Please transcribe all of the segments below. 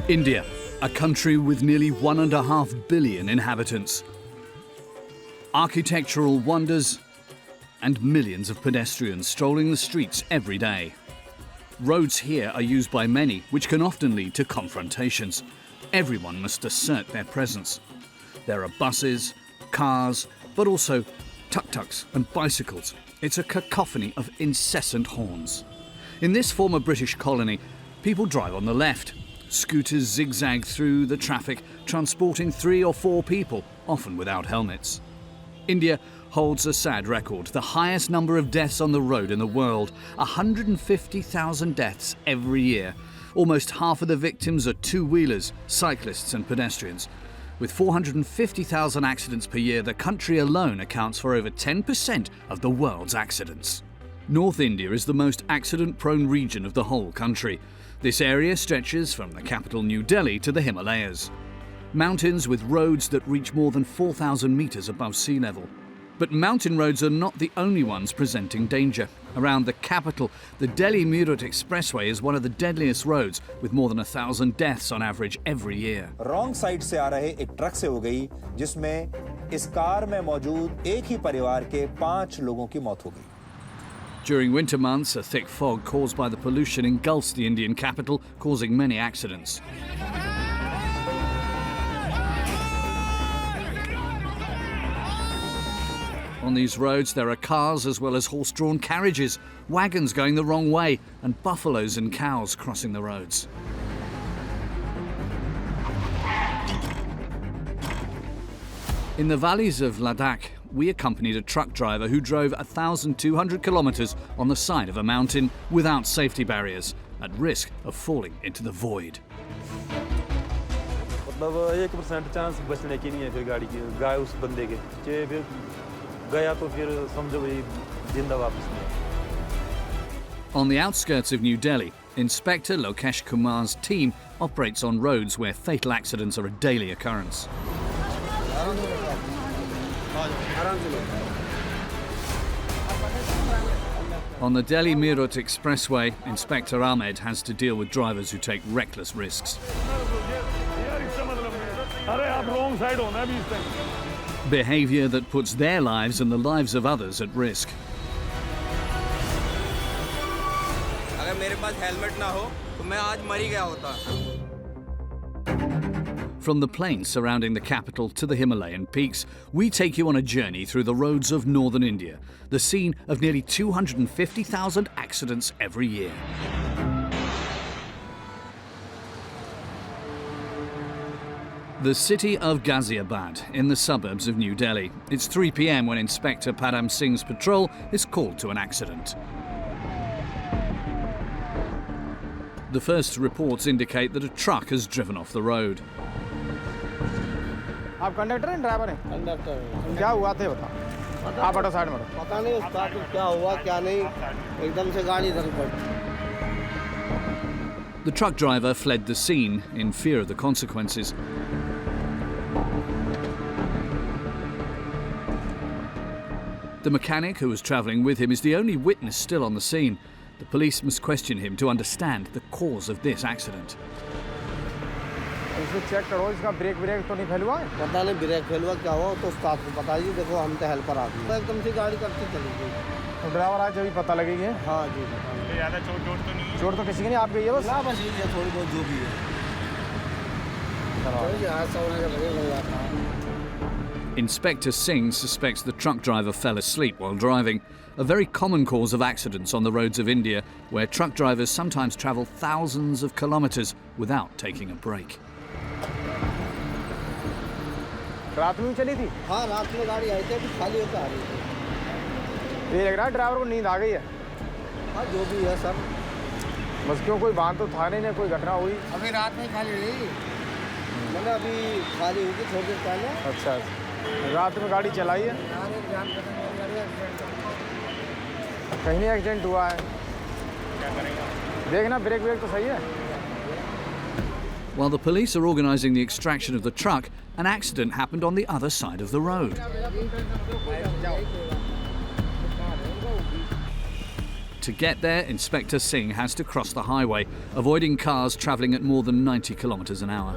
India, a country with nearly 1.5 billion inhabitants. Architectural wonders and millions of pedestrians strolling the streets every day. Roads here are used by many, which can often lead to confrontations. Everyone must assert their presence. There are buses, cars, but also tuk-tuks and bicycles. It's a cacophony of incessant horns. In this former British colony, people drive on the left. Scooters zigzag through the traffic, transporting 3 or 4 people, often without helmets. India holds a sad record, the highest number of deaths on the road in the world, 150,000 deaths every year. Almost half of the victims are two-wheelers, cyclists and pedestrians. With 450,000 accidents per year, the country alone accounts for over 10% of the world's accidents. North India is the most accident-prone region of the whole country. This area stretches from the capital New Delhi to the Himalayas. Mountains with roads that reach more than 4,000 meters above sea level. But mountain roads are not the only ones presenting danger. Around the capital, the Delhi-Meerut Expressway is one of the deadliest roads, with more than 1,000 deaths on average every year. Wrong side से आ रहे एक truck से हो गई, जिसमें इस car में मौजूद एक ही परिवार के 5 लोगों की मौत हो गई. During winter months, a thick fog caused by the pollution engulfs the Indian capital, causing many accidents. On these roads, there are cars as well as horse-drawn carriages, wagons going the wrong way, and buffaloes and cows crossing the roads. In the valleys of Ladakh, we accompanied a truck driver who drove 1,200 kilometers on the side of a mountain without safety barriers, at risk of falling into the void. मतलब 1% chance बचने की नहीं है फिर गाड़ी की गाय उस बंदे के जे फिर गया तो फिर समझो भाई जिंदा वापस नहीं. On the outskirts of New Delhi, Inspector Lokesh Kumar's team operates on roads where fatal accidents are a daily occurrence. On the Delhi-Meerut Expressway, Inspector Ahmed has to deal with drivers who take reckless risks. Behaviour that puts their lives and the lives of others at risk. अगर मेरे पास helmet ना हो तो मैं आज मर ही गया होता. From the plains surrounding the capital to the Himalayan peaks, we take you on a journey through the roads of northern India, the scene of nearly 250,000 accidents every year. The city of Ghaziabad, in the suburbs of New Delhi. It's 3 p.m. when Inspector Padam Singh's patrol is called to an accident. The first reports indicate that a truck has driven off the road. आप conductor हैं driver हैं? Conductor हैं. क्या हुआ थे बता. आप हटो साइड में. पता नहीं उसका क्या हुआ क्या नहीं. एकदम से गाड़ी इधर पड़ी. The truck driver fled the scene in fear of the consequences. The mechanic who was travelling with him is the only witness still on the scene. The police must question him to understand the cause of this accident. इसमें check करो इसका break तो नहीं fail हुआ है. पता नहीं brake fail हुआ क्या हुआ तो उस्ताद को बताइए. देखो हम तो हेल्पर आदमी हैं. एकदम से गाड़ी करती चली गई. तो ड्राइवर आज जब पता लगेगी. हाँ जी. ज़्यादा चोट तो नहीं. चोट तो किसी की नहीं आप गई है बस. ना बस ये थोड़ी बहुत जो भी है. Inspector Singh suspects the truck driver fell asleep while driving, a very common cause of accidents on the roads of India, where truck drivers sometimes travel thousands of kilometres without taking a break. रात में चली थी. हाँ रात में गाड़ी आई थी अभी खाली होकर आ रही थी. ये लग रहा है ड्राइवर को नींद आ गई है. हाँ जो भी है सर. बस क्यों कोई बात तो था नहीं कोई घटना हुई. अभी रात में खाली रही. मैंने अभी खाली हुई थी थोड़ी देर पहले. अच्छा रात में गाड़ी चलाई है. कहीं नहीं एक्सीडेंट हुआ है. देखना ब्रेक तो सही है. While the police are organising the extraction of the truck, an accident happened on the other side of the road. To get there, Inspector Singh has to cross the highway, avoiding cars travelling at more than 90 kilometres an hour.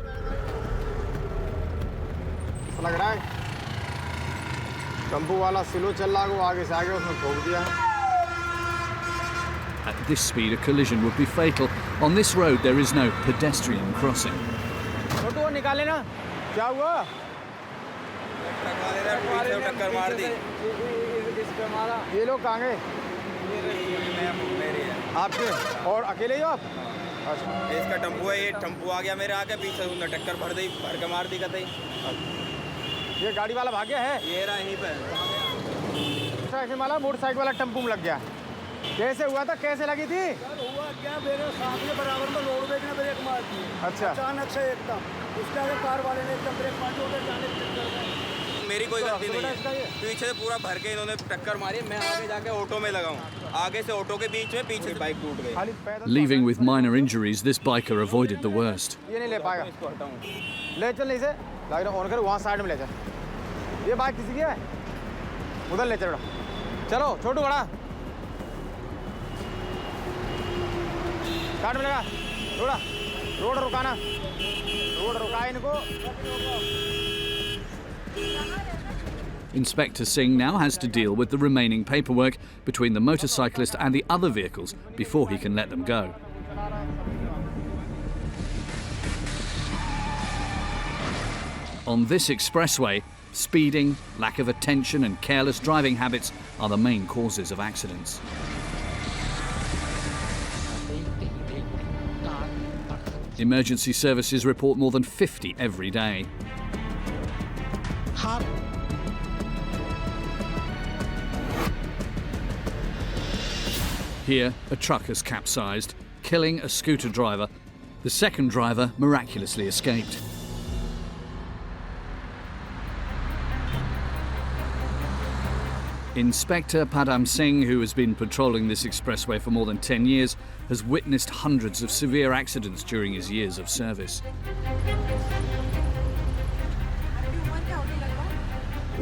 लग रहा है tempo वाला slow चल रहा है, वो आगे से आगे उसने ठोक दिया। At this speed, a collision would be fatal. On this road, there is no pedestrian crossing. छोटू वो निकाले ना, क्या हुआ? ट्रक वाले ने पीछे से टक्कर मार दी। इसके मारा। ये लोग कहाँ गए? मेरी है। आपके? और अकेले ही हो आप? अच्छा। इसका टेम्पो है, ये टेम्पो आ गया मेरे आगे, पीछे से उसने टक्कर भर के मार दी कतई। ये गाड़ी वाला भाग गया है? ये रहा यहीं पे। मोटरसाइकिल वाला मोटरसाइकिल वाला टेम्पो में लग गया। कैसे हुआ था, कैसे लगी थी? हुआ क्या, मेरे सामने बराबर में रोड ब्रेक ने ब्रेक मार दी। अच्छा। अचानक से एकदम उसके आगे कार वाले ने एकदम ब्रेक मार दी, उधर जाने की टक्कर में। मेरी कोई गलती नहीं है, पीछे से पूरा भर के इन्होंने टक्कर मारी, मैं आगे जाके ऑटो में लगा हूँ, आगे से ऑटो के बीच में पीछे से बाइक टूट गई। Leaving with minor injuries, this biker avoided the worst. ये नहीं ले पाएगा, ले चल नहीं से लाइट ऑन कर, वहाँ साइड में ले जा। ये बाइक किसी की है, उधर ले चल बेटा। चलो छोटू बड़ा साइड में लगा, थोड़ा रोड रुकाना, रोड रुका इनको। Inspector Singh now has to deal with the remaining paperwork between the motorcyclist and the other vehicles before he can let them go. On this expressway, speeding, lack of attention and careless driving habits are the main causes of accidents. Emergency services report more than 50 every day. Here, a truck has capsized, killing a scooter driver. The second driver miraculously escaped. Inspector Padam Singh, who has been patrolling this expressway for more than 10 years, has witnessed hundreds of severe accidents during his years of service.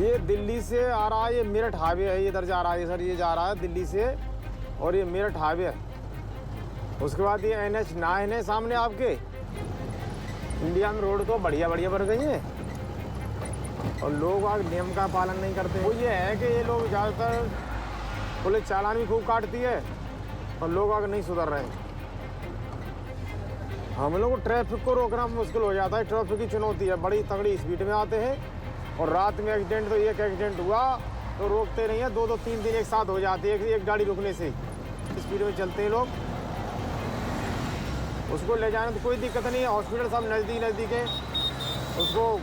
ये दिल्ली से आ रहा है, ये Meerut highway है, ये इधर जा रहा है सर, ये जा रहा है दिल्ली से और ये मेरठ हाईवे है। उसके बाद ये NH9 है सामने आपके। इंडिया में रोड तो बढ़िया बढ़िया बन गई हैं और लोग आज नियम का पालन नहीं करते। वो ये है कि ये लोग ज़्यादातर पुलिस चालान भी खूब काटती है और लोग आगे नहीं सुधर रहे हैं। हम लोग को ट्रैफिक को रोकना मुश्किल हो जाता है, ट्रैफिक की चुनौती है, बड़ी तगड़ी स्पीड में आते हैं और रात में एक्सीडेंट, तो एक एक्सीडेंट हुआ तो रोकते नहीं है, 2-3 दिन एक साथ हो जाते हैं एक गाड़ी रुकने से। स्पीड में चलते हैं लोग, उसको ले जाने तो कोई दिक्कत नहीं है, हॉस्पिटल सब नज़दीक है उसको।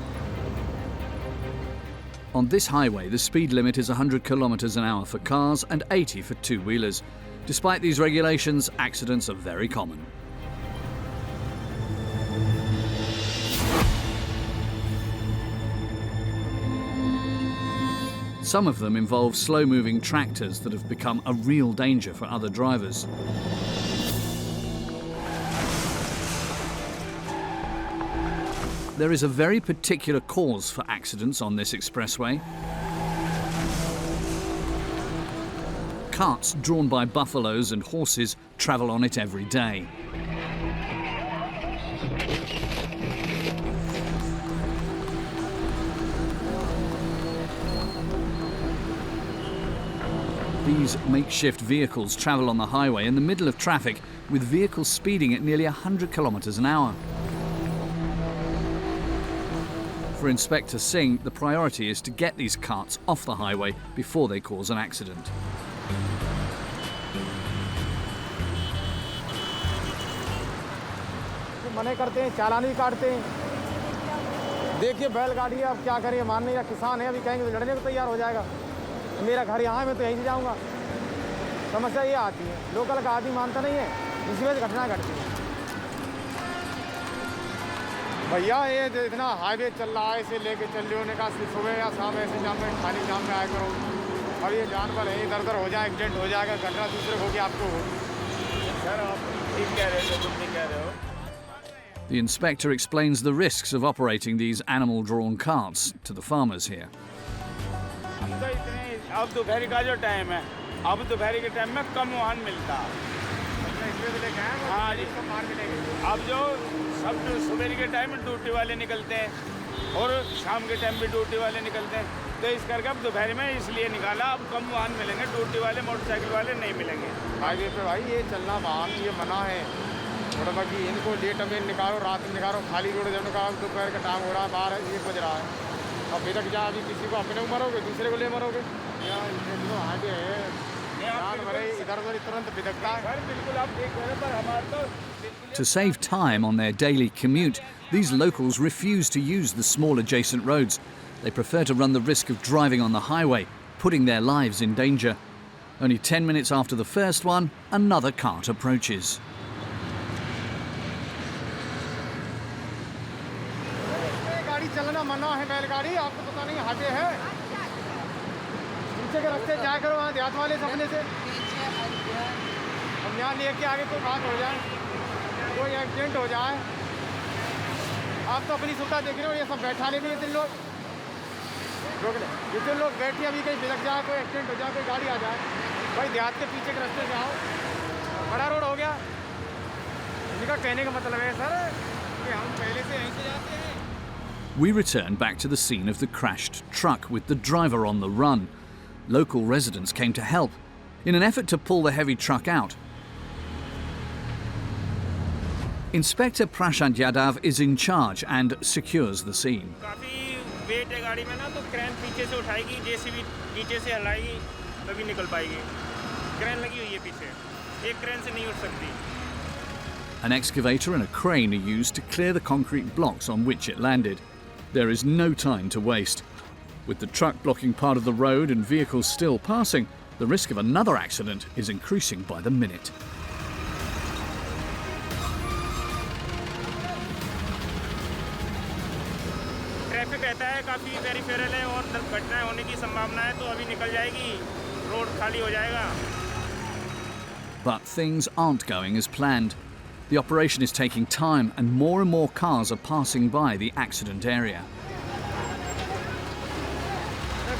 On this highway, the speed limit is 100 kilometres an hour for cars and 80 for two-wheelers. Despite these regulations, accidents are very common. Some of them involve slow-moving tractors that have become a real danger for other drivers. There is a very particular cause for accidents on this expressway. Carts drawn by buffaloes and horses travel on it every day. These makeshift vehicles travel on the highway in the middle of traffic, with vehicles speeding at nearly 100 kilometres an hour. For Inspector Singh, the priority is to get these carts off the highway before they cause an accident. मने करते हैं, चालान भी काटते हैं। देखिए बैलगाड़ी है, अब क्या करें, मानने या किसान है, अभी कहेंगे तो लड़ने को तैयार हो जाएगा। मेरा घर यहाँ है, मैं तो यहीं से जाऊँगा। समस्या ये आती है, लोकल का आदमी मानता नहीं है, इसी वजह से घटना घटती है। भैया ये इतना हाईवे चल रहा है, इसे लेके चल रहे होने का सुबह या शाम ऐसे जाम में, खाली जाम में आया करो। अब ये जानवर है, इधर उधर हो जाए, एक्सीडेंट हो जाएगा, घटना दूसरे होगी आपको होगी। सर आप ठीक कह रहे हो, तुम ठीक कह रहे हो। The inspector explains the risks of operating these animal-drawn carts to the farmers here. अब दोपहर का जो टाइम है, अब दोपहर के टाइम में कम वाहन मिलता। हाँ जी, अब जो सब सुबह के टाइम में ड्यूटी वाले निकलते हैं और शाम के टाइम भी ड्यूटी वाले निकलते हैं, तो इस करके अब दोपहर में इसलिए निकाला। अब कम वाहन मिलेंगे, ड्यूटी वाले मोटरसाइकिल वाले नहीं मिलेंगे। हाईवे पे भाई ये चलना वाहन ये मना है, थोड़ा बाकी इनको लेट में निकालो, रात में निकालो, खाली रोड जब निकालो, दोपहर का टाइम हो रहा है, 12-1 बज रहा है। अब बेटा जा अभी किसी को अपने को मरोगे, दूसरे को ले मरोगे। हाईवे है, इधर उधर तुरंत बिदकता है। बिल्कुल आप देख रहे हैं, पर हमारे तो To save time on their daily commute, these locals refuse to use the small adjacent roads. They prefer to run the risk of driving on the highway, putting their lives in danger. Only 10 minutes after the first one, another cart approaches. गाड़ी चलना मना है, बैलगाड़ी, आपको पता नहीं highway है। नीचे के रास्ते जाया करो, वहाँ देहात वाले सपने से। हम यहाँ लेके आगे कोई बात हो जाए, कोई एक्सीडेंट हो जाए, आप तो अपनी सुविधा देख रहे हो। ये सब बैठाने भी जिन लोग रोक ले, जितने लोग बैठे अभी कहीं बिलक जाए, कोई एक्सीडेंट हो जाए, कोई गाड़ी आ जाए, भाई देहात के पीछे के रास्ते से आओ, बड़ा रोड हो गया। इनका कहने का मतलब है सर कि हम पहले से यहीं से जाते हैं। We return back to the scene of the crashed truck with the driver on the run. Local residents came to help in an effort to pull the heavy truck out. Inspector Prashant Yadav is in charge and secures the scene. काफ़ी wait है गाड़ी में ना, तो crane पीछे से उठाएगी, JCB नीचे से हिलाएगी तभी निकल पाएगी। क्रेन लगी हुई है पीछे, एक क्रेन से नहीं उठ सकती। An excavator and a crane are used to clear the concrete blocks on which it landed. There is no time to waste. With the truck blocking part of the road and vehicles still passing, the risk of another accident is increasing by the minute. Traffic रहता है, काफ़ी peripheral है और घटनाएं होने की संभावना है, तो अभी निकल जाएगी, रोड खाली हो जाएगा। But things aren't going as planned. The operation is taking time and more cars are passing by the accident area.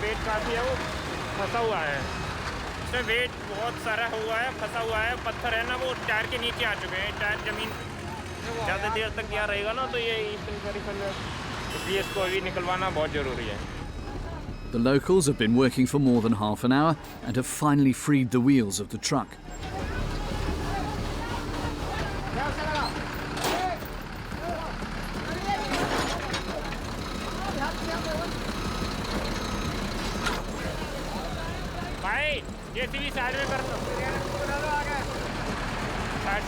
Weight काफ़ी है, वो फंसा हुआ है, इसमें वेट बहुत सारा हुआ है, फंसा हुआ है, पत्थर है ना, वो टायर के नीचे आ चुके हैं। टायर जमीन ज़्यादा देर तक यहाँ रहेगा ना, तो ये इसलिए इसको अभी निकलवाना बहुत ज़रूरी है। The locals have been working for more than half an hour and have finally freed the wheels of the truck. भाई जेसीबी साइड में कर दो।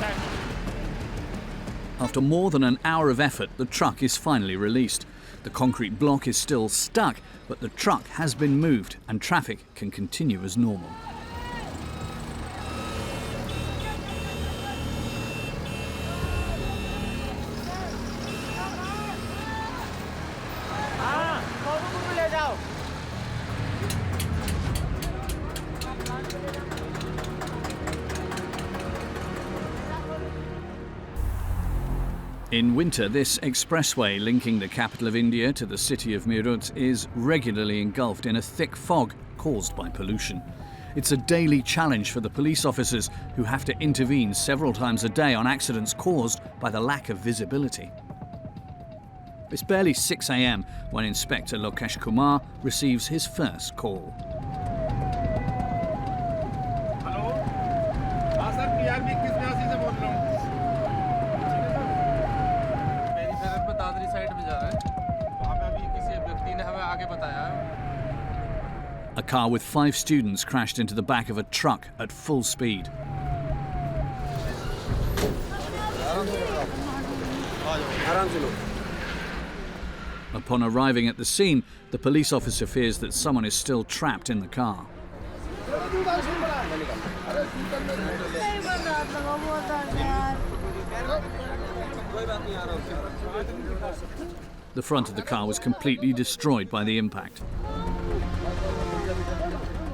Side. After more than an hour of effort, the truck is finally released. The concrete block is still stuck, but the truck has been moved and traffic can continue as normal. In winter, this expressway linking the capital of India to the city of Meerut is regularly engulfed in a thick fog caused by pollution. It's a daily challenge for the police officers who have to intervene several times a day on accidents caused by the lack of visibility. It's barely 6 a.m. when Inspector Lokesh Kumar receives his first call. Hello, हाँ sir, PRB 81 से बोल रहा हूँ। A car with 5 students crashed into the back of a truck at full speed. Upon arriving at the scene, the police officer fears that someone is still trapped in the car. The front of the car was completely destroyed by the impact.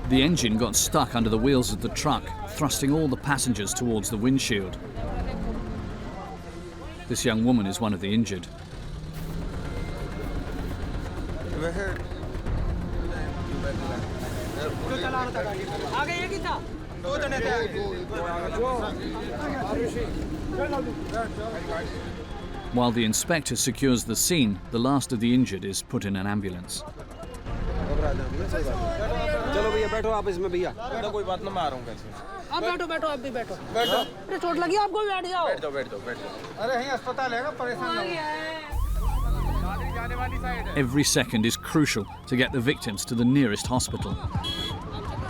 The engine got stuck under the wheels of the truck, thrusting all the passengers towards the windshield. This young woman is one of the injured. तो While the inspector secures the scene, the last of the injured is put in an ambulance. चलो भैया बैठो आप इसमें भैया कोई बात ना, मैं आ रहा हूँ कैसे। आप बैठो बैठो आप भी बैठो अरे चोट लगी आपको बैठ जाओ बैठ जाओ। अरे यहीं अस्पताल है ना, परेशान ना हो। Every second is crucial to get the victims to the nearest hospital.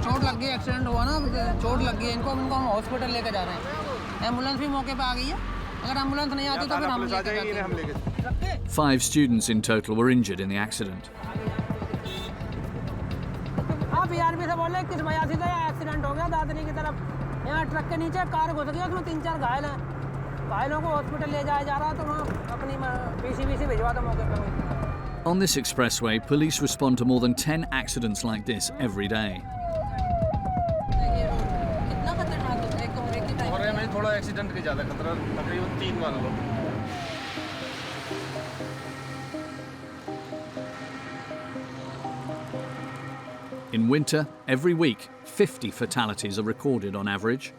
चोट लग गई, एक्सीडेंट हुआ ना, चोट लग गई इनको हम हॉस्पिटल लेके जा रहे हैं। एम्बुलेंस भी मौके पे आ गई है, अगर एम्बुलेंस नहीं आती तो फिर हम लेके जाते हैं। 5 students in total were injured in the accident. आप आरपी से बोले किस वजह से एक्सीडेंट हो गया दादरी की तरफ, यहाँ ट्रक के नीचे कार घुस गई, उसमें 3-4 घायल हैं। घायलों को हॉस्पिटल ले जाया जा रहा तो वहाँ अपनी पीसीबी से भिजवा दो मौके पर। On this expressway, police respond to more than 10 accidents like this every day. कितना खतरनाक है, एक ब्रेक की टाइम और मैं थोड़ा एक्सीडेंट के ज़्यादा खतरा, तकरीबन 3 मान लो। In winter, every week, 50 fatalities are recorded on average.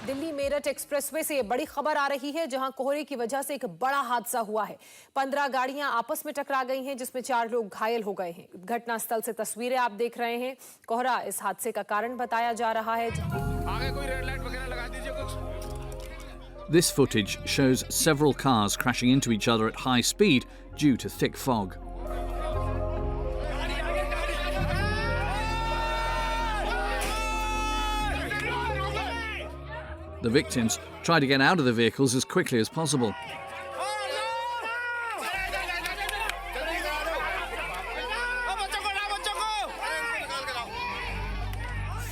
Delhi Meerut expressway से ये बड़ी खबर आ रही है, जहां कोहरे की वजह से एक बड़ा हादसा हुआ है। 15 गाड़ियां आपस में टकरा गई हैं, जिसमें 4 लोग घायल हो गए हैं। घटनास्थल से तस्वीरें आप देख रहे हैं। कोहरा इस हादसे का कारण बताया जा रहा है। आगे कोई रेड लाइट वगैरह लगा दीजिए कुछ। This footage shows several cars crashing into each other at high speed due to thick fog. The victims try to get out of the vehicles as quickly as possible.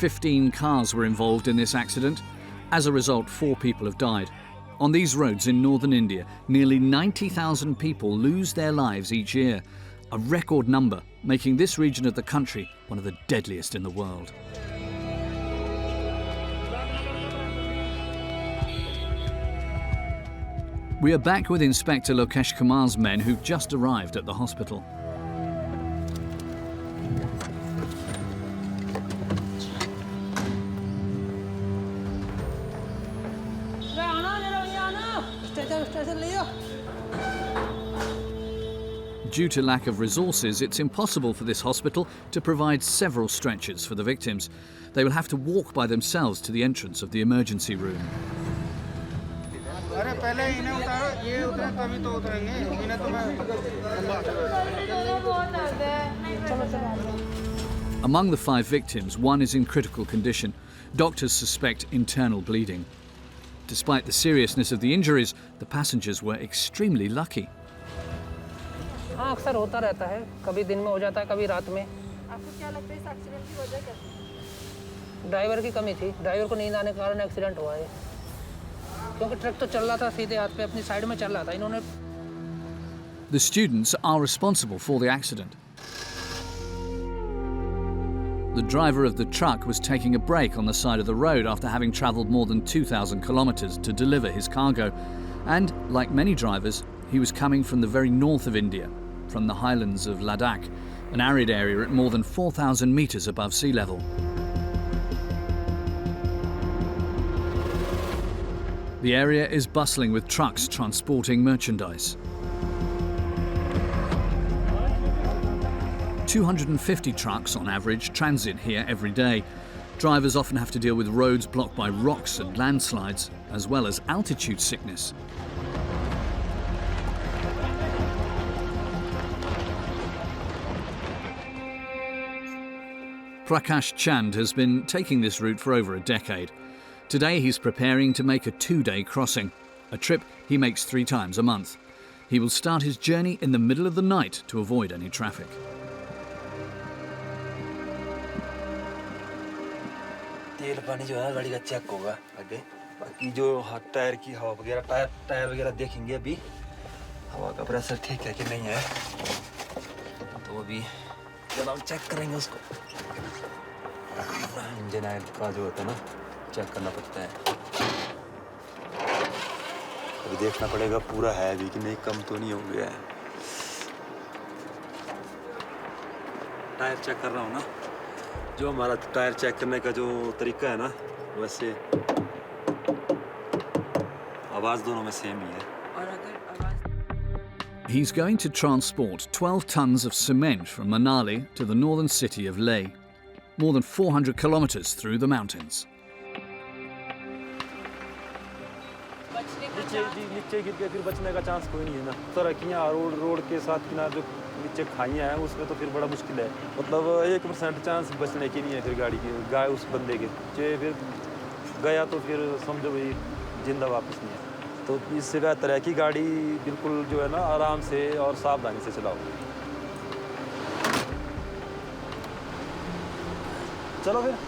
15 cars were involved in this accident. As a result, 4 people have died. On these roads in northern India, nearly 90,000 people lose their lives each year, a record number, making this region of the country one of the deadliest in the world. We are back with Inspector Lokesh Kumar's men who've just arrived at the hospital. Due to lack of resources, it's impossible for this hospital to provide several stretchers for the victims. They will have to walk by themselves to the entrance of the emergency room. Among the 5 victims, one is in critical condition. Doctors suspect internal bleeding. Despite the seriousness of the injuries, the passengers were extremely lucky. हाँ, अक्सर होता रहता है, कभी दिन में हो जाता है, कभी रात में। आपको क्या लगता है इस एक्सीडेंट की वजह क्या थी? ड्राइवर की कमी थी, ड्राइवर को नींद आने के कारण एक्सीडेंट हुआ है, क्योंकि ट्रक तो चल रहा था सीधे हाथ पे अपनी साइड में चल रहा था। इन्होंने The students are responsible for the accident. The driver of the truck was taking a break on the side of the road after having travelled more than 2,000 kilometres to deliver his cargo. And, like many drivers, he was coming from the very north of India, from the highlands of Ladakh, an arid area at more than 4,000 metres above sea level. The area is bustling with trucks transporting merchandise. 250 trucks on average transit here every day. Drivers often have to deal with roads blocked by rocks and landslides, as well as altitude sickness. Prakash Chand has been taking this route for over a decade. Today he's preparing to make a 2-day crossing, a trip he makes 3 times a month. He will start his journey in the middle of the night to avoid any traffic. तेल पानी जो है गाड़ी का check होगा आगे, बाकी जो टायर की हवा वगैरह टायर वगैरह देखेंगे अभी हवा का प्रेशर ठीक है कि नहीं है, तो अभी चलो चेक करेंगे उसको। इंजन ऑयल का जो होता है ना चेक करना पड़ता है, अभी देखना पड़ेगा पूरा है अभी कि नहीं, कम तो नहीं हो गया है। टायर चेक कर रहा हूँ ना, जो हमारा टायर चेक करने का जो तरीका है ना, वैसे आवाज़ दोनों में सेम ही है। He's going to transport 12 tons of cement from Manali to the northern city of Leh, more than 400 kilometers through the mountains. नीचे गिर के फिर बचने का चांस कोई नहीं है ना। सड़कियाँ रोड के साथ किनारे जो नीचे खाइयाँ हैं उसमें तो फिर बड़ा मुश्किल है। मतलब 1% चांस बचने की नहीं है फिर गाड़ी की, गाय उस बंदे के जो फिर गया तो फिर समझो भाई जिंदा वापस नहीं है। तो इससे बेहतर है कि गाड़ी बिल्कुल जो है ना आराम से और सावधानी से चलाओ। चलो फिर।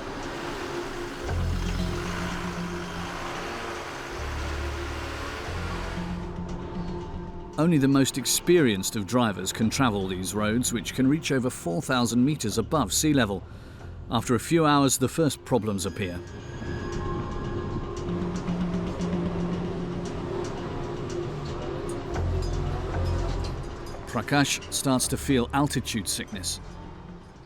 Only the most experienced of drivers can travel these roads, which can reach over 4,000 meters above sea level. After a few hours, the first problems appear. Prakash starts to feel altitude sickness.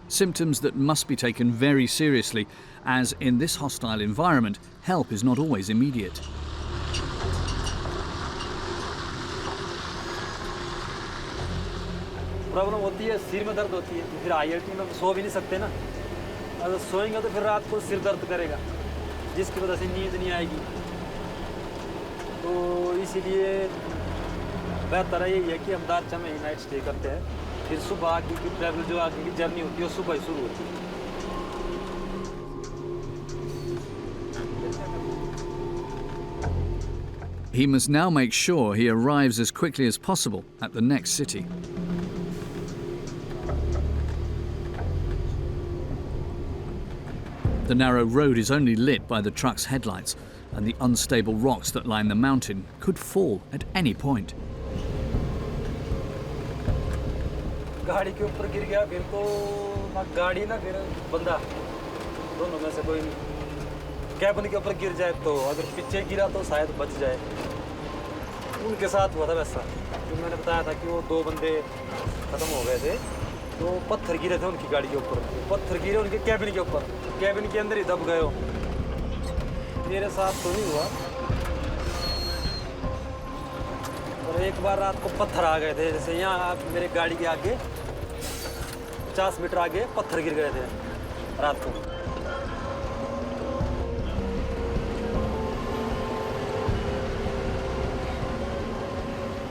Symptoms that must be taken very seriously, as in this hostile environment, help is not always immediate. Problem होती है, सिर में दर्द होती है, तो फिर IIT में सो भी नहीं सकते ना। अगर सोएंगे तो फिर रात को सिर दर्द करेगा, जिसकी वजह से नींद नहीं आएगी। तो इसीलिए बेहतर है यही है कि हम दारचा में ही नाइट स्टे करते हैं, फिर सुबह आगे की ट्रैवल जो आगे की जर्नी होती है वो सुबह ही शुरू होती है। He must now make sure he arrives as quickly as possible at the next city. The narrow road is only lit by the truck's headlights, and the unstable rocks that line the mountain could fall at any point. गाड़ी के ऊपर गिर गया फिर तो ना गाड़ी ना फिर बंदा, दोनों में से कोई नहीं। कैबिन के ऊपर गिर जाए तो, अगर पीछे गिरा तो शायद बच जाए। उनके साथ हुआ था वैसा, जो मैंने बताया था कि वो 2 बंदे ख़त्म हो गए थे, तो पत्थर गिरे थे उनकी गाड़ी के ऊपर, पत्थर गिरे उनके कैबिन के ऊपर, कैबिन के अंदर ही दब गए हो। मेरे साथ तो नहीं हुआ, और एक बार रात को पत्थर आ गए थे, जैसे यहाँ मेरे गाड़ी के आगे 50 मीटर आगे पत्थर गिर गए थे रात को।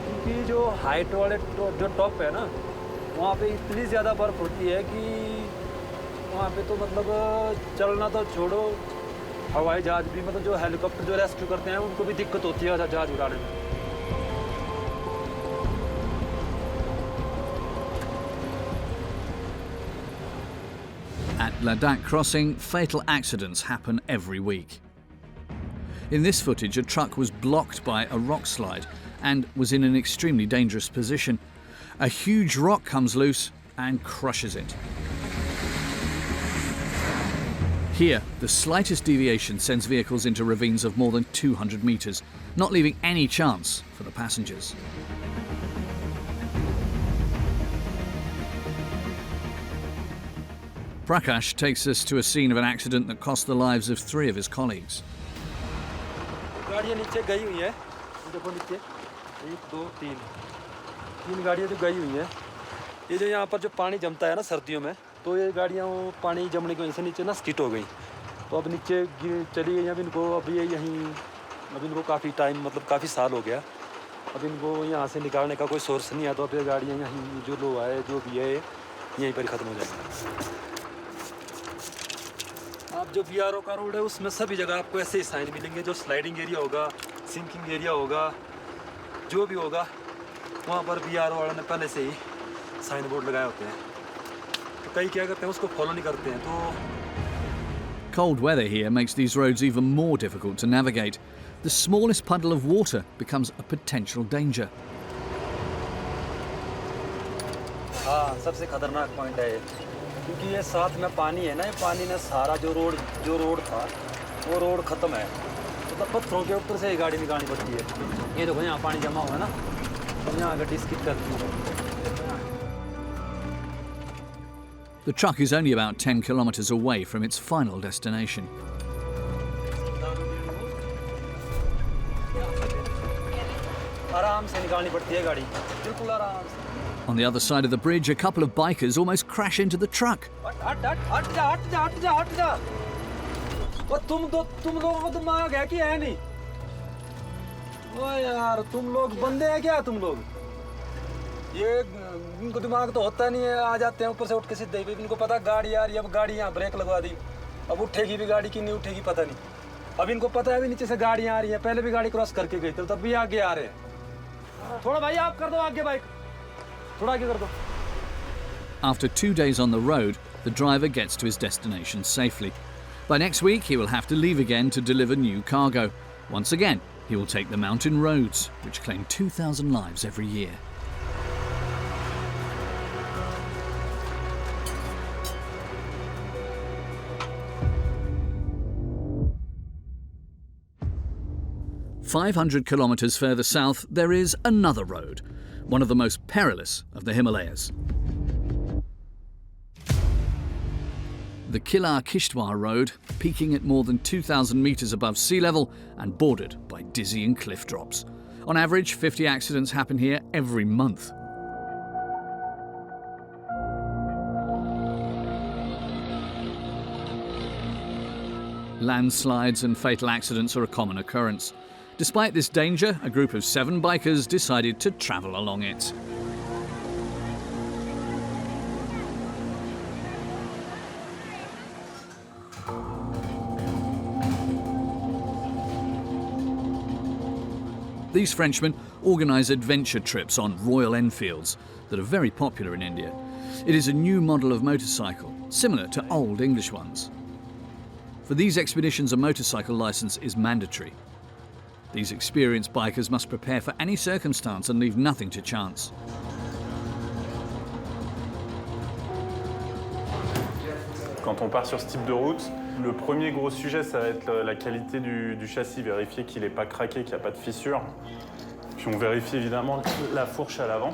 क्योंकि जो हाइट वाले जो टॉप है ना, वहाँ पे इतनी ज़्यादा बर्फ़ होती है कि वहाँ पे तो मतलब चलना तो छोड़ो, हवाई जहाज़ भी, मतलब जो हेलीकॉप्टर जो रेस्क्यू करते हैं उनको भी दिक्कत होती है जहाज़ उड़ाने में। At Ladakh crossing, fatal accidents happen every week. In this footage, a truck was blocked by a rock slide and was in an extremely dangerous position. A huge rock comes loose and crushes it. Here, the slightest deviation sends vehicles into ravines of more than 200 meters, not leaving any chance for the passengers. Prakash takes us to a scene of an accident that cost the lives of 3 of his colleagues. गाड़ियाँ नीचे गई हुई हैं, देखो नीचे 1 2 3 गाड़ियाँ जो गई हुई हैं। ये जो यहाँ पर जो पानी जमता है ना सर्दियों में, तो ये गाड़ियाँ वो पानी जमने की वजह से नीचे ना स्किट हो गई, तो अब नीचे चली गई। अब इनको अब ये यहीं, अब इनको काफ़ी टाइम, मतलब काफ़ी साल हो गया, अब इनको यहाँ से निकालने का कोई सोर्स नहीं है, तो अब ये गाड़ियाँ यहीं जो लो है जो भी है यहीं पर ही ख़त्म हो जाएगी। आप जो BRO का रोड है उसमें सभी जगह आपको ऐसे ही साइन मिलेंगे, जो स्लाइडिंग एरिया होगा, सिंकिंग एरिया होगा, जो भी होगा वहाँ पर BRO वालों ने पहले से ही साइन बोर्ड लगाए होते हैं। तो कई क्या करते हैं, उसको फॉलो नहीं करते हैं। तो Cold weather here makes these roads even more difficult to navigate. The smallest puddle of water becomes a potential danger. हाँ, सबसे खतरनाक पॉइंट है ये, क्योंकि ये साथ में पानी है ना, ये पानी ने सारा जो रोड था वो रोड ख़त्म है, मतलब पत्थरों के ऊपर से ही गाड़ी निकालनी पड़ती है। ये देखो यहाँ पानी जमा हुआ है ना, यहाँ गड्डी स्किप करती है। The truck is only about 10 kilometers away from its final destination. आराम से निकालनी पड़ती है गाड़ी, बिल्कुल आराम से। On the other side of the bridge, a couple of bikers almost crash into the truck. हट जा। वो तुम लोगों को दिमाग है कि है नहीं? ओ यार, तुम लोग बंदे हैं क्या तुम लोग? ये इनको दिमाग तो होता नहीं है, आ जाते हैं ऊपर से उठ के सीधे ही। इनको पता गाड़ी आ रही है, अब गाड़ी यहाँ ब्रेक लगवा दी, अब उठेगी भी गाड़ी की नहीं उठेगी पता नहीं। अब इनको पता है भी नीचे से गाड़ियाँ आ रही हैं, पहले भी गाड़ी क्रॉस करके गई थी तब भी आगे आ रहे हैं। थोड़ा भाई आप कर दो आगे बाइक, थोड़ा आगे कर दो। After 2 days on the road, the driver gets to his destination safely. By next week, he will have to leave again to deliver new cargo. Once again, he will take the mountain roads, which claim 2,000 lives every year. "500 kilometers further south, there is another road, one of the most perilous of the Himalayas. The Kishtwar Road, peaking at more than 2,000 metres above sea level and bordered by dizzying cliff drops. On average, 50 accidents happen here every month. Landslides and fatal accidents are a common occurrence. Despite this danger, a group of 7 bikers decided to travel along it. These Frenchmen organise adventure trips on Royal Enfields that are very popular in India. It is a new model of motorcycle, similar to old English ones. For these expeditions, a motorcycle licence is mandatory. These experienced bikers must prepare for any circumstance and leave nothing to chance. Quand on part sur ce type de route, le premier gros sujet, ça va être la qualité du châssis, vérifier qu'il n'est pas craqué, qu'il n'y a pas de fissure. Puis on vérifie évidemment la fourche à l'avant.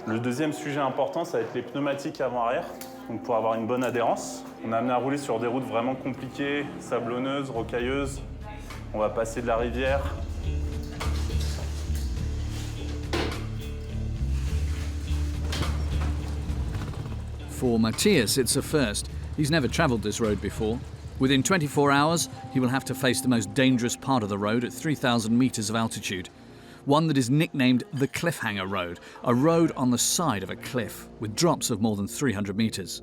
Le deuxième sujet important, ça va être les pneumatiques avant-arrière, donc pour avoir une bonne adhérence. On est amené à rouler sur des routes vraiment compliquées, sablonneuses, rocailleuses. On va passer de la rivière. For Matthias, it's a first. He's never travelled this road before. Within 24 hours, he will have to face the most dangerous part of the road at 3,000 metres of altitude. One that is nicknamed the Cliffhanger Road, a road on the side of a cliff, with drops of more than 300 metres.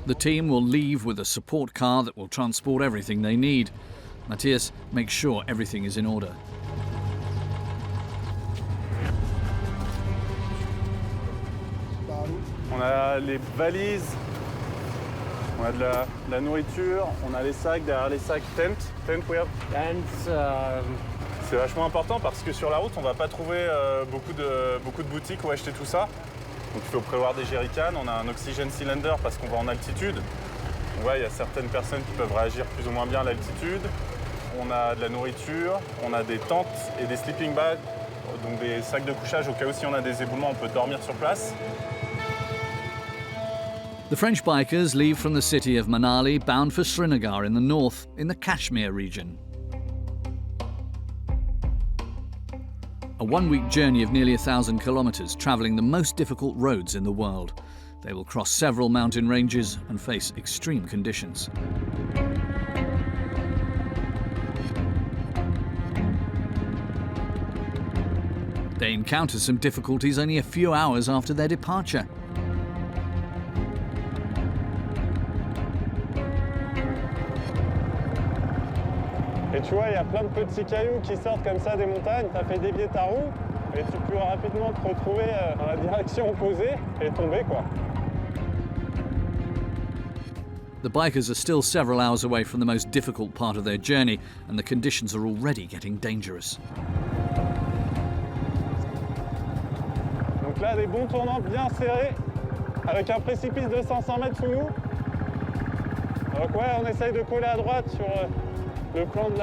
The team will leave with a support car that will transport everything they need. Matthias makes sure everything is in order. On a les valises, on a de la nourriture, on a les sacs, derrière les sacs, tent we have. C'est vachement important parce que sur la route, on va pas trouver beaucoup de boutiques où acheter tout ça. Donc il faut prévoir des jerrycans, on a un oxygène cylinder parce qu'on va en altitude. On voit, il y a certaines personnes qui peuvent réagir plus ou moins bien à l'altitude. On a de la nourriture, on a des tentes et des sleeping bags, donc des sacs de couchage au cas où si on a des éboulements, on peut dormir sur place. The French bikers leave from the city of Manali bound for Srinagar in the north, in the Kashmir region. A one-week journey of nearly 1,000 kilometres, travelling the most difficult roads in the world. They will cross several mountain ranges and face extreme conditions. They encounter some difficulties only a few hours after their departure. Et tu vois, il y a plein de petits cailloux qui sortent comme ça des montagnes, ça fait dévier ta roue et tu peux rapidement te retrouver dans la direction opposée et tomber quoi. The bikers are still several hours away from the most difficult part of their journey and the conditions are already getting dangerous. Donc là, des bons tournants bien serrés. avec un précipice de 500 mètres sous nous. Donc ouais, on essaye de coller à droite sur le plan de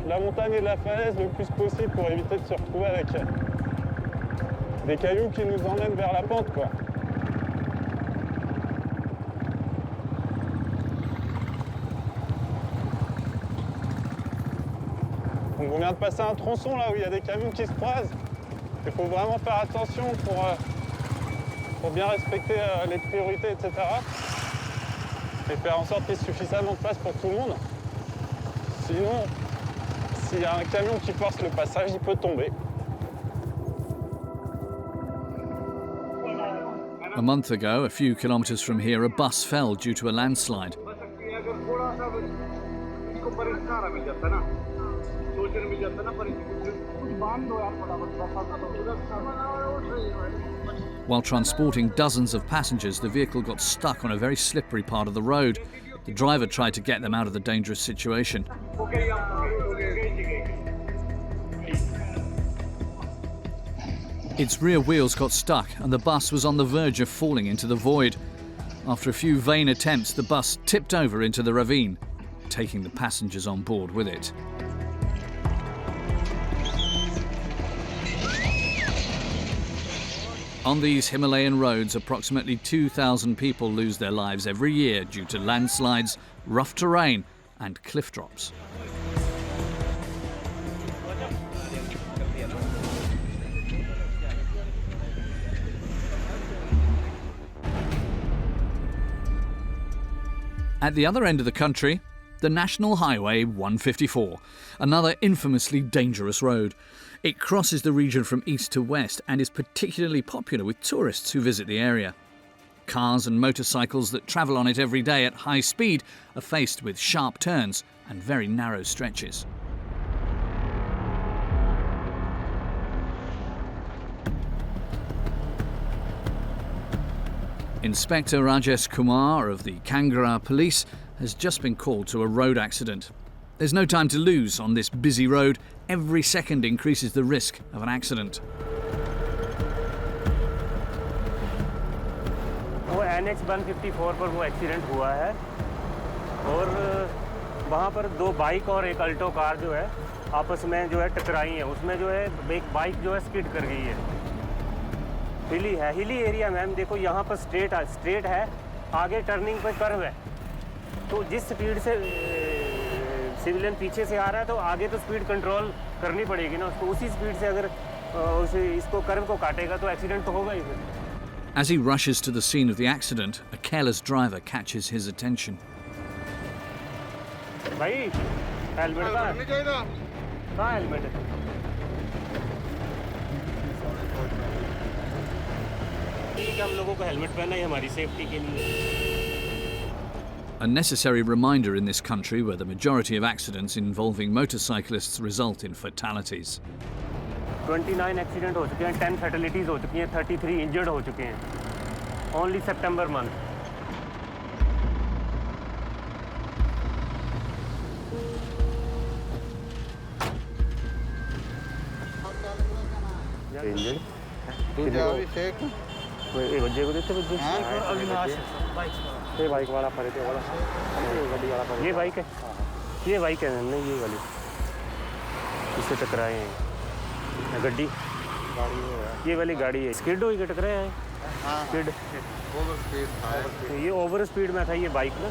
la montagne et de la falaise le plus possible pour éviter de se retrouver avec des cailloux qui nous emmènent vers la pente, quoi. Donc on vient de passer un tronçon là où il y a des camions qui se croisent. Il faut vraiment faire attention pour bien respecter les priorités, etc. Et faire en sorte qu'il y ait suffisamment de place pour tout le monde. Sinon, s'il y a un camion qui force le passage, il peut tomber. A month ago, a few kilometres from here, a bus fell due to a landslide. While transporting dozens of passengers, the vehicle got stuck on a very slippery part of the road. The driver tried to get them out of the dangerous situation. Its rear wheels got stuck and the bus was on the verge of falling into the void. After a few vain attempts, the bus tipped over into the ravine, taking the passengers on board with it. On these Himalayan roads, approximately 2,000 people lose their lives every year due to landslides, rough terrain and cliff drops. At the other end of the country, the National Highway 154, another infamously dangerous road. It crosses the region from east to west and is particularly popular with tourists who visit the area. Cars and motorcycles that travel on it every day at high speed are faced with sharp turns and very narrow stretches. Inspector Rajesh Kumar of the Kangra police has just been called to a road accident. There's no time to lose on this busy road. Every second increases the risk of an accident. वो NH 154 पर वो accident हुआ है और वहाँ पर दो bike और एक अल्टो कार जो है आपस में जो है टकराई है। उसमें जो है एक बाइक जो है स्किड कर गई है। हिली एरिया मैम, देखो यहाँ पर स्ट्रेट है, आगे टर्निंग पर कर्व है, तो जिस स्पीड से सिविलियन पीछे से आ रहा है तो आगे तो स्पीड कंट्रोल करनी पड़ेगी ना उसको। उसी स्पीड से अगर इसको कर्व को काटेगा तो एक्सीडेंट तो होगा ही फिर। As he rushes to the scene of the accident, a careless driver catches his attention. भाई हेलमेट कहाँ हेलमेट है? हम लोगों को हेलमेट पहनना है हमारी सेफ्टी के लिए। A necessary reminder in this country where the majority of accidents involving motorcyclists result in fatalities. 29 accident हो चुके हैं, 10 फैटलिटीज हो चुकी हैं, 33 इंजर्ड हो चुके हैं ओनली सितंबर मंथ। ये बाइक वाला ये बाइक है नहीं ये वाली इससे टकराए हैं गड्डी ये वाली गाड़ी है स्किड हुई के टकराए हैं स्किड ये ओवर स्पीड में था ये बाइक ना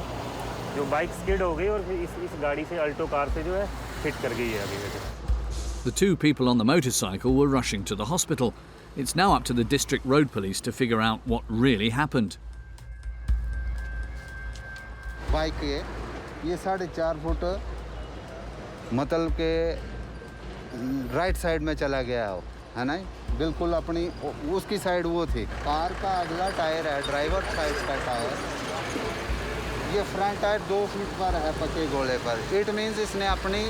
जो बाइक स्किड हो गई और फिर इस गाड़ी से अल्टो कार से जो है हिट कर गई है अभी। The two people on the motorcycle were rushing to the hospital. It's now up to the district road police to figure out what really happened. Bike ये 4.5 फुट मतलब के राइट साइड में चला गया है ना, बिल्कुल अपनी उसकी साइड वो थी। कार का अगला टायर है ड्राइवर साइड का टायर, ये फ्रंट टायर 2 फीट पर है पक्के गोले पर। इट मीन्स इसने अपनी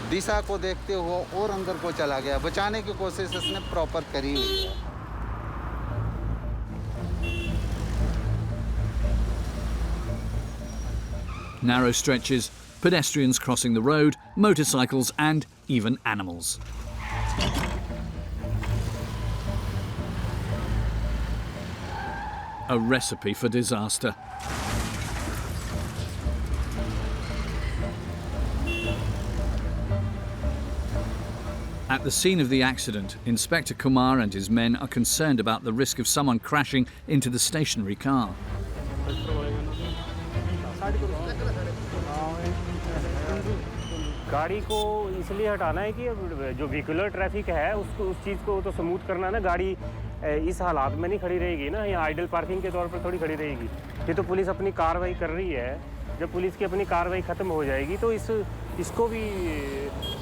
दिशा को देखते हुए और अंदर को चला गया। बचाने की कोशिश इसने प्रॉपर करी हुई है। Narrow stretches, pedestrians crossing the road, motorcycles and even animals. a recipe for disaster. At the scene of the accident, Inspector Kumar and his men are concerned about the risk of someone crashing into the stationary car. गाड़ी को इसलिए हटाना है कि जो vehicular traffic है उसको उस चीज़ को तो स्मूथ करना है ना। गाड़ी इस हालात में नहीं खड़ी रहेगी ना, यहाँ आइडल पार्किंग के तौर पर थोड़ी खड़ी रहेगी। ये तो पुलिस अपनी कार्रवाई कर रही है। जब पुलिस की अपनी कार्रवाई ख़त्म हो जाएगी तो इसको भी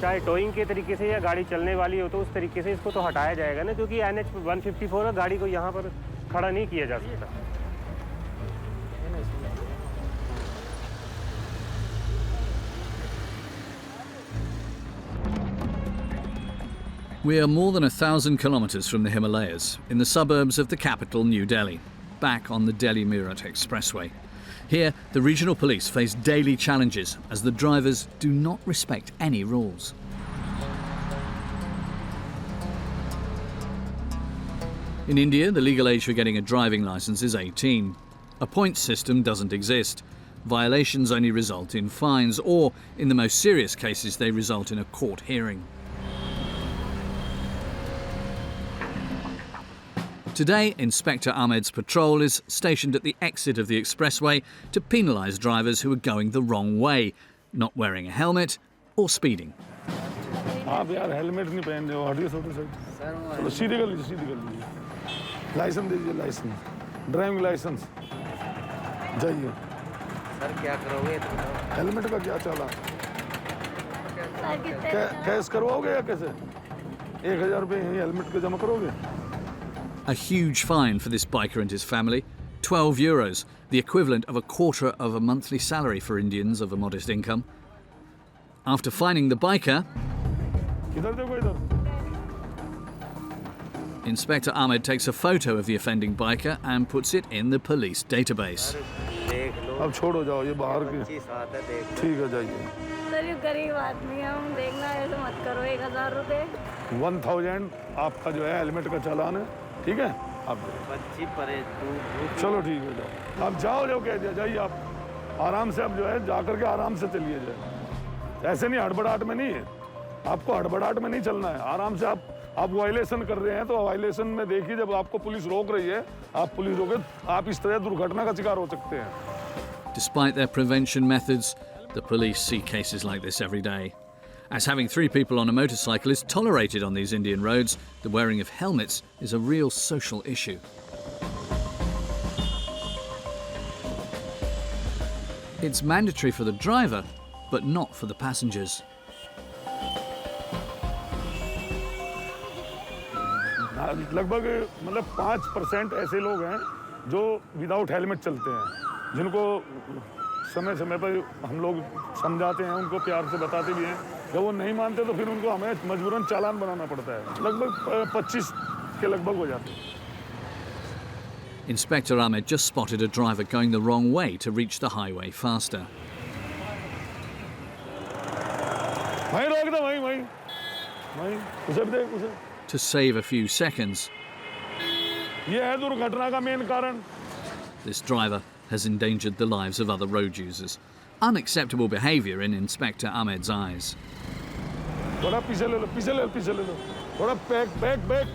चाहे टोइंग के तरीके से या गाड़ी चलने वाली हो तो उस तरीके से इसको तो हटाया जाएगा ना, क्योंकि NH 154 है, गाड़ी को यहाँ पर खड़ा नहीं किया जा सकता। We are more than 1,000 kilometres from the Himalayas, in the suburbs of the capital, New Delhi, back on the Delhi-Meerut expressway. Here, the regional police face daily challenges as the drivers do not respect any rules. In India, the legal age for getting a driving licence is 18. A points system doesn't exist. Violations only result in fines, or, in the most serious cases, they result in a court hearing. Today, Inspector Ahmed's patrol is stationed at the exit of the expressway to penalise drivers who are going the wrong way, not wearing a helmet or speeding. आप यार helmet नहीं पहन रहे हो, हटिए side. चलो सीधे कर लीजिए। लाइसेंस दीजिए, लाइसेंस, ड्राइविंग लाइसेंस। जाइए। सर क्या करोगे? हेलमेट का क्या चला? कैश करवाओगे या कैसे? 1000 रुपये यही हेलमेट के जमा करोगे? A huge fine for this biker and his family, €12, the equivalent of a quarter of a monthly salary for Indians of a modest income. After fining the biker, Inspector Ahmed takes a photo of the offending biker and puts it in the police database. अब छोड़ो जाओ, ये बाहर की ठीक है, जाइए। Sir ये गरीब आदमी है, हम देखना ऐसे मत करो। 1000 रुपये 1000 आपका जो है हेलमेट का चालान है, ठीक है? आप चलो ठीक है, जाओ। आप जाओ कह दिया, जाइए आप आराम से। अब जो है जाकर के आराम से चलिए जाए, ऐसे नहीं हड़बड़ाहट में नहीं है। आपको हड़बड़ाहट में नहीं चलना है, आराम से। आप वायलेशन कर रहे हैं तो वायलेशन में देखिए, जब आपको पुलिस रोक रही है, आप पुलिस रोके, आप इस तरह दुर्घटना का शिकार हो सकते हैं। Despite their prevention methods, the police see cases like this every day. As having 3 people on a motorcycle is tolerated on these Indian roads, the wearing of helmets is a real social issue. It's mandatory for the driver, but not for the passengers. लगभग मतलब 5% ऐसे लोग हैं जो without helmet चलते हैं, जिनको समय समय पर हम लोग समझाते हैं, उनको प्यार से बताते भी हैं। जब वो नहीं मानते तो फिर उनको हमें मजबूरन चालान बनाना पड़ता है। लगभग 25 के लगभग हो जाते हैं। Inspector Ahmed just spotted a driver going the wrong way to reach the highway faster. वहीं रोक दो, वहीं उसे भी देख, उसे। To save a few seconds, ये है दुर्घटना का मेन कारण। This driver has endangered the lives of other road users. Unacceptable behaviour in Inspector Ahmed's eyes. थोड़ा पीछे ले लो, पीछे ले लो, पीछे ले लो। थोड़ा बैक।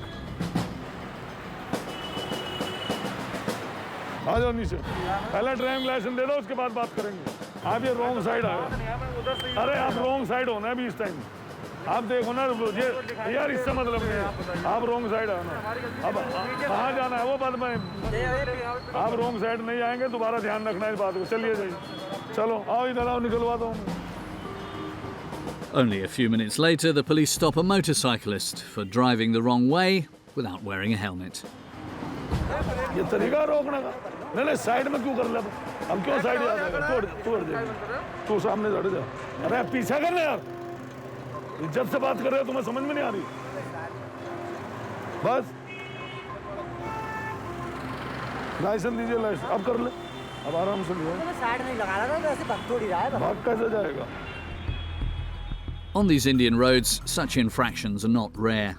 आ जाओ नीचे। पहले ड्राइविंग लाइसेंस दे दो, उसके बाद बात करेंगे। आप ये रॉन्ग साइड आए। अरे आप रॉन्ग साइड होना है अभी इस टाइम। आप देखो ना, ये यार इससे मतलब नहीं है। आप रॉन्ग साइड आना। अब कहाँ जाना है वो बात में। आप रॉन्ग साइड नहीं आएंगे, दोबारा ध्यान रखना है इस बात को। चलिए जाइए, चलो आओ इधर आओ, निकलवा दो। Only a few minutes later, the police stop a motorcyclist for driving the wrong way without wearing a helmet. ये तरीका रोकने का। नहीं साइड में क्यों कर ले? हम क्यों साइड जाएगा? तोड़ जाएगा। तू सामने चढ़ जा। अरे पीछा करना यार, इज्जत से बात कर रहे हो, तुम्हें समझ में नहीं आ रही? बस लाइसेंस दीजिए, लाइसेंस अब कर ले। अब आराम से लियो। साइड में लगा रहा था, ऐसे भाग थोड़ी रहा है। भाग कैसे जाएगा? On these Indian roads, such infractions are not rare.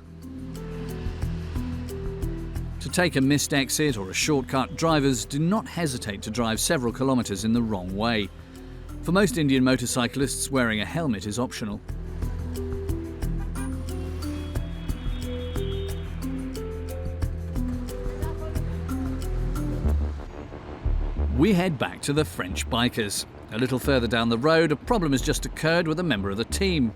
To take a missed exit or a shortcut, drivers do not hesitate to drive several kilometres in the wrong way. For most Indian motorcyclists, wearing a helmet is optional. We head back to the French bikers. A little further down the road, a problem has just occurred with a member of the team.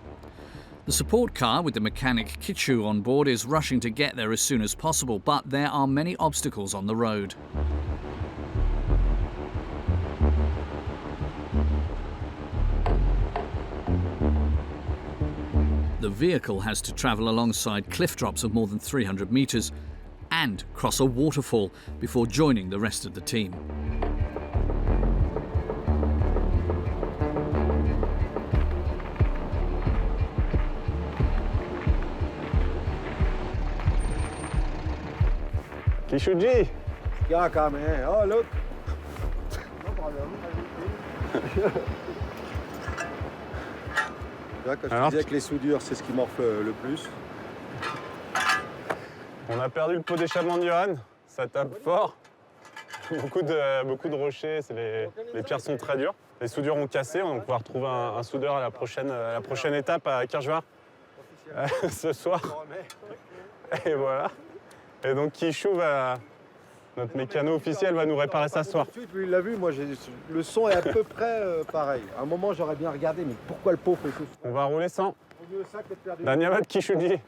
The support car with the mechanic Kichu on board is rushing to get there as soon as possible, but there are many obstacles on the road. The vehicle has to travel alongside cliff drops of more than 300 metres and cross a waterfall before joining the rest of the team. Kishuji! क्या काम है? Oh, look. Tu vois, quand je te disais que les soudures, c'est ce qui morfle le plus. On a perdu le pot d'échappement de Johan, ça tape fort. Beaucoup de rochers, les pierres sont très dures. Les soudures ont cassé, on va pouvoir trouver un soudeur à la prochaine étape à Kirchvar ce soir. Et voilà. Et donc Kishu, notre mécano officiel, va nous réparer ça ce soir. Il l'a vu, moi, le son est à peu près pareil. À un moment, j'aurais bien regardé, mais pourquoi le pot fait tout ça? On va rouler sans. Dhanyavad Kishuji.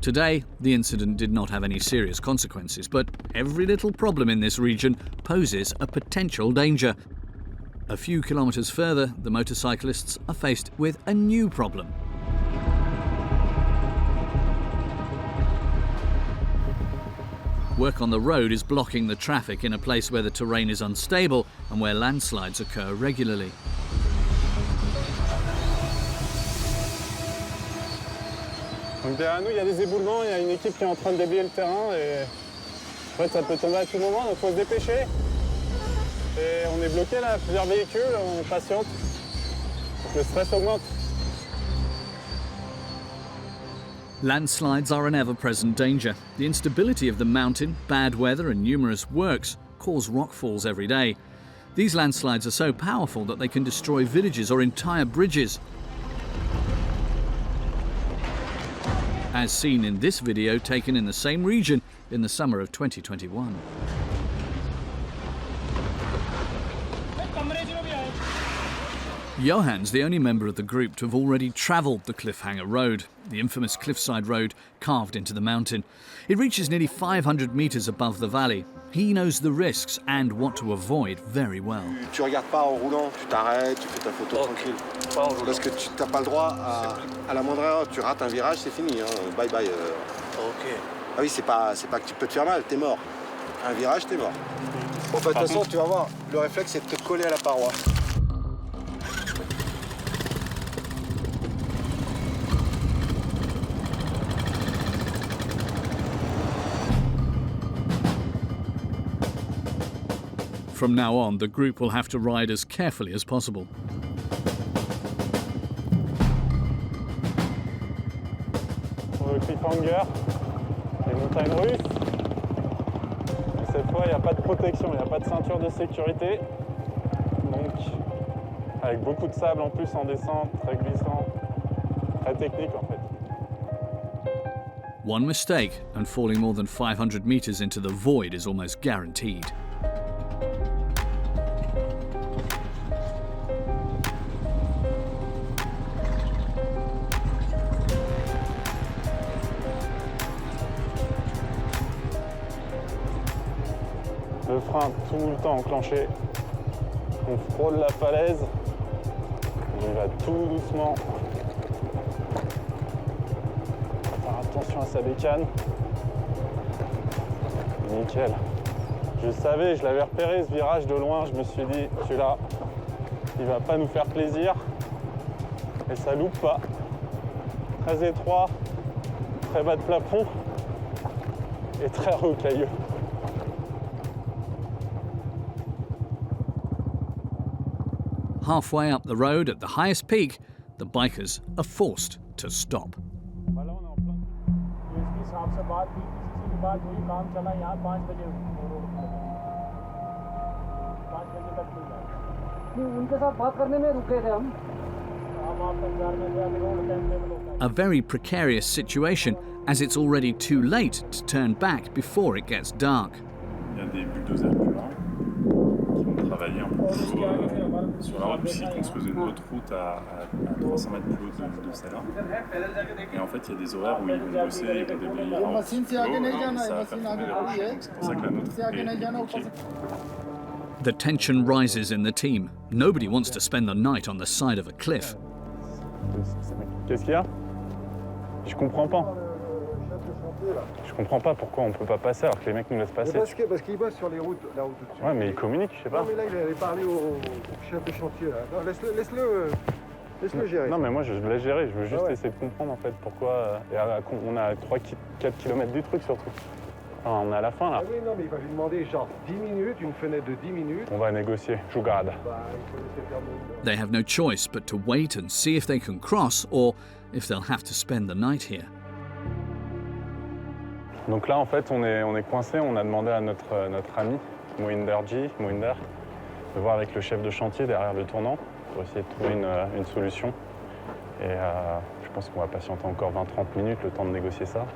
Today, the incident did not have any serious consequences, but every little problem in this region poses a potential danger. A few kilometres further, the motorcyclists are faced with a new problem. Work on the road is blocking the traffic in a place where the terrain is unstable and where landslides occur regularly. Donc derrière nous, il y a des éboulements, il y a une équipe qui est en train de déblayer le terrain et en fait ça peut tomber à tout moment, donc il faut se dépêcher. Et on est bloqué là, plusieurs véhicules, on patiente, donc le stress augmente. Landslides are an ever-present danger. The instability of the mountain, bad weather and numerous works cause rockfalls every day. These landslides are so powerful that they can destroy villages or entire bridges. As seen in this video taken in the same region in the summer of 2021. Johan's the only member of the group to have already travelled the Cliffhanger Road, the infamous cliffside road carved into the mountain. It reaches nearly 500 metres above the valley. He knows the risks and what to avoid very well. Tu regardes pas en roulant, tu t'arrêtes, tu fais ta photo tranquille. Parce que tu n'as pas le droit à la moindre erreur. Tu rates un virage, c'est fini. Hein. Bye bye. Ok. Ah oui, c'est pas que tu peux te faire mal, t'es mort. Un virage, t'es mort. Bon, de toute façon, tu vas voir, le réflexe, c'est de te coller à la paroi. From now on, the group will have to ride as carefully as possible. Pour le cliffhanger, les montagnes russes. Et cette fois, il n'y a pas de protection, il n'y a pas de ceinture de sécurité. Donc, avec beaucoup de sable en plus en descente, très glissant, très technique en fait. One mistake and falling more than 500 metres into the void is almost guaranteed. Le frein tout le temps enclenché. On frôle la falaise. On y va tout doucement. Faire attention à sa bécane. Nickel. Je savais, je l'avais repéré ce virage de loin. Je me suis dit, celui-là, il va pas nous faire plaisir. Et ça loupe pas. Très étroit, très bas de plafond et très rocailleux. Halfway up the road at the highest peak, the bikers are forced to stop. से बात हुई किसी से बात हुई काम चला यहाँ 5 बजे 5 बजे तक नहीं आया उनके साथ बात करने में रुके थे हम A very precarious situation, as it's already too late to turn back before it gets dark. Il y a des bulldozers plus lents qui vont travailler un peu plus haut sur la route puisqu'ils construisent une autre route à 300 mètres plus haut de celle-là. Et en fait, il y a des horaires où ils vont bosser, ils vont déblayer la route. Ça va faire tourner les roches, donc c'est pour ça que la nôtre est bloquée. The tension rises in the team. Nobody wants to spend the night on the side of a cliff. Qu'est-ce qu'il y a? Je comprends pas. Je comprends pas pourquoi on peut pas passer alors que les mecs nous laissent passer. Parce qu'ils bossent sur les routes, la route au-dessus. Ouais, mais ils communiquent, je sais pas. Non, mais là, il allait parler au chef de chantier. Là. Non, laisse-le gérer. Non, mais moi, je le laisse gérer. Je veux juste essayer de comprendre, en fait, pourquoi... on a 3-4 km du truc, surtout. Enfin, on est à la fin, là. Ah oui, non, mais il va lui demander, genre, 10 minutes, une fenêtre de 10 minutes. On va négocier. Je vous garde. They have no choice but to wait and see if they can cross or if they'll have to spend the night here. Donc là, en fait, on est coincé. On a demandé à notre ami, Mohinder, de voir avec le chef de chantier derrière le tournant pour essayer de trouver une solution. Et je pense qu'on va patienter encore 20-30 minutes, le temps de négocier ça.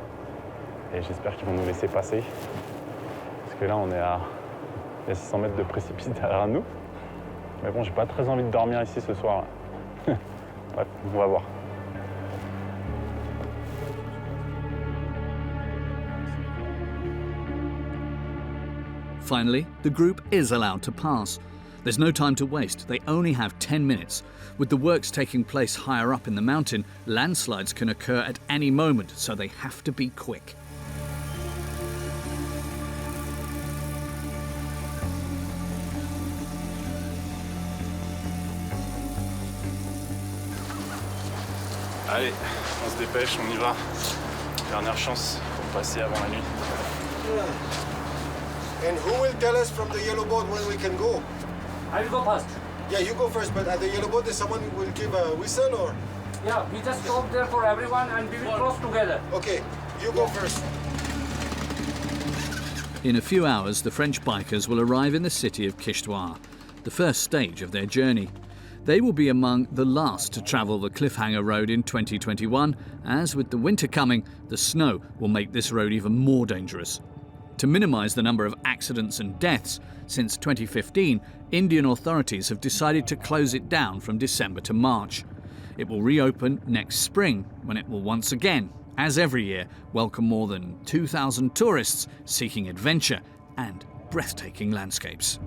Et j'espère qu'ils vont nous laisser passer. Parce que là, il y a 600 mètres de précipice derrière nous. Mais bon, j'ai pas très envie de dormir ici ce soir. Bref, on va voir. Finally, the group is allowed to pass. There's no time to waste. They only have 10 minutes. With the works taking place higher up in the mountain, landslides can occur at any moment, so they have to be quick. Allez, on se dépêche, on y va. Dernière chance pour passer avant la nuit. And who will tell us from the yellow boat when we can go? I will go first. Yeah, you go first, but at the yellow boat, is someone who will give a whistle or? Yeah, we just stop there for everyone and we will cross together. Okay, you go first. In a few hours, the French bikers will arrive in the city of Kishtwar, the first stage of their journey. They will be among the last to travel the cliffhanger road in 2021, as with the winter coming, the snow will make this road even more dangerous. To minimise the number of accidents and deaths, since 2015, Indian authorities have decided to close it down from December to March. It will reopen next spring, when it will once again, as every year, welcome more than 2,000 tourists seeking adventure and breathtaking landscapes.